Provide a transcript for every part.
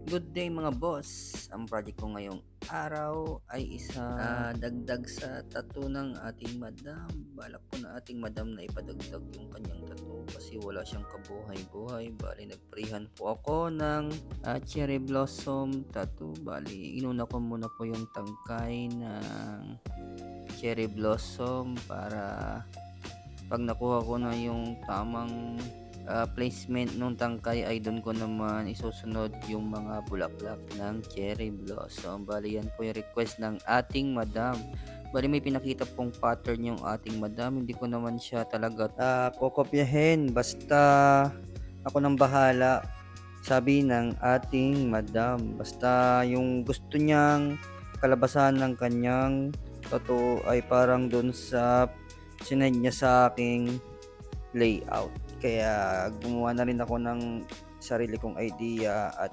Good day mga boss! Ang project ko ngayong araw ay dagdag sa tattoo ng ating madam. Balak po na ating madam na ipadagdag yung kanyang tattoo kasi wala siyang kabuhay-buhay. Bali nagprehan po ako ng cherry blossom tattoo. Bali inuna ko muna po yung tangkay ng cherry blossom para pag nakuha ko na yung tamang placement nung tangkay ay doon ko naman isusunod yung mga bulaklak ng cherry blossom. Bali yan po yung request ng ating madam. Bali may pinakita pong pattern yung ating madam. Hindi ko naman siya talaga kokopyahin. Basta ako nang bahala. Sabi ng ating madam. Basta yung gusto niyang kalabasan ng kanyang tattoo ay parang doon sa sinend niya sa aking layout. Kaya gumawa na rin ako ng sarili kong idea at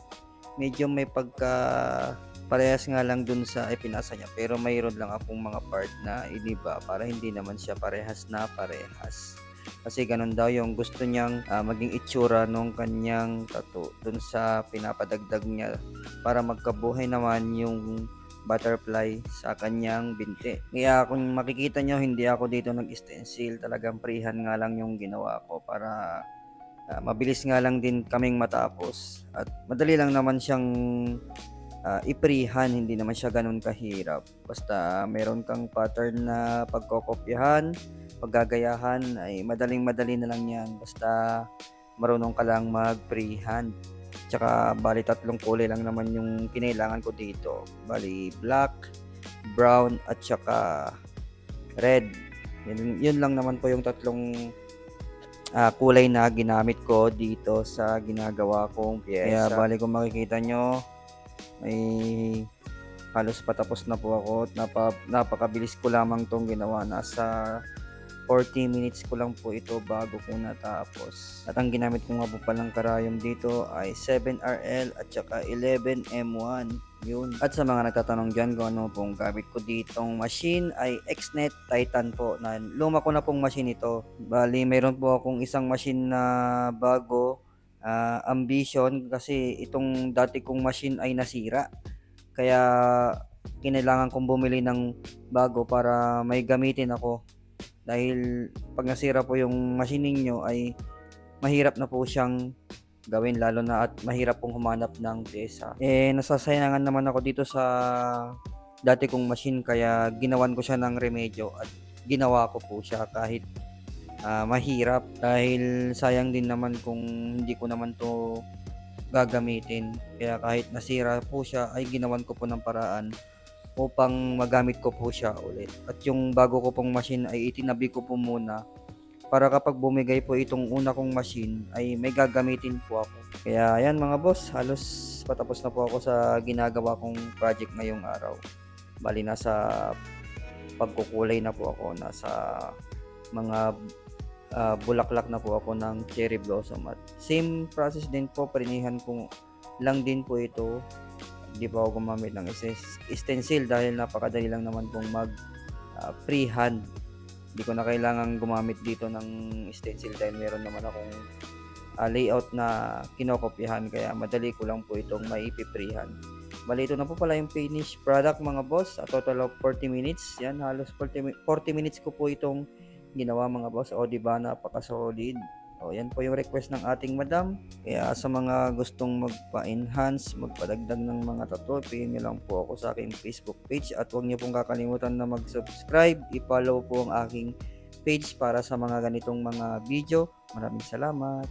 medyo may pagka parehas nga lang dun sa ipinasa niya, pero mayroon lang akong mga part na iniba para hindi naman siya parehas na parehas. Kasi ganun daw yung gusto niyang maging itsura nung kanyang tattoo dun sa pinapadagdag niya para magkabuhay naman yung butterfly sa kanyang binti. Kaya kung makikita nyo, hindi ako dito nag-stencil. Talagang freehand nga lang yung ginawa ko para mabilis nga lang din kaming matapos. At madali lang naman siyang i-freehand, hindi naman siya ganun kahirap. Basta meron kang pattern na pagkokopyahan, paggagayahan, ay madaling-madali na lang yan. Basta marunong ka lang mag-freehand. Tsaka bali tatlong kulay lang naman yung kinailangan ko dito. Bali black, brown at tsaka red. Yun lang naman po yung tatlong kulay na ginamit ko dito sa ginagawa kong pyesa. Kaya bali kung makikita nyo, may halos patapos na po ako at napakabilis ko lamang tong ginawa. Nasa 40 minutes ko lang po ito bago ko natapos. At ang ginamit ko nga po palang karayom dito ay 7RL at saka 11M1. Yun. At sa mga nagtatanong dyan kung ano pong gamit ko ditong machine ay XNet Titan po. Na luma ko na pong machine ito. Bali, mayroon po akong isang machine na bago, Ambition, kasi itong dati kong machine ay nasira. Kaya kinailangan kong bumili ng bago para may gamitin ako. Dahil pag nasira po yung machine ninyo ay mahirap na po siyang gawin, lalo na at mahirap pong humanap ng pyesa. Nasasayangan naman ako dito sa dati kong machine, kaya ginawan ko siya ng remedyo at ginawa ko po siya kahit mahirap, dahil sayang din naman kung hindi ko naman to gagamitin. Kaya kahit nasira po siya ay ginawan ko po ng paraan upang magamit ko po siya ulit. At yung bago ko pong machine ay itinabi ko po muna para kapag bumigay po itong una kong machine ay may gagamitin po ako. Kaya ayan mga boss, halos patapos na po ako sa ginagawa kong project ngayong araw. Bali nasa pagkukulay na po ako, nasa mga bulaklak na po ako ng cherry blossom. At same process din po, parinihan ko lang din po ito. Hindi pa ako gumamit ng stencil dahil napakadali lang naman pong mag freehand. Hindi ko na kailangan gumamit dito ng stencil dahil meron naman akong layout na kinokopyahan, kaya madali ko lang po itong maipi-freehand. Bali, ito na po pala yung finished product mga boss. A total of 40 minutes. Yan, halos 40 minutes ko po itong ginawa mga boss. O diba, napaka-solid. O yan po yung request ng ating madam. Kaya sa mga gustong magpa-enhance, magpadagdag ng mga tattoo, PM nyo lang po ako sa aking Facebook page. At huwag nyo pong kakalimutan na mag-subscribe. I-follow po ang aking page para sa mga ganitong mga video. Maraming salamat.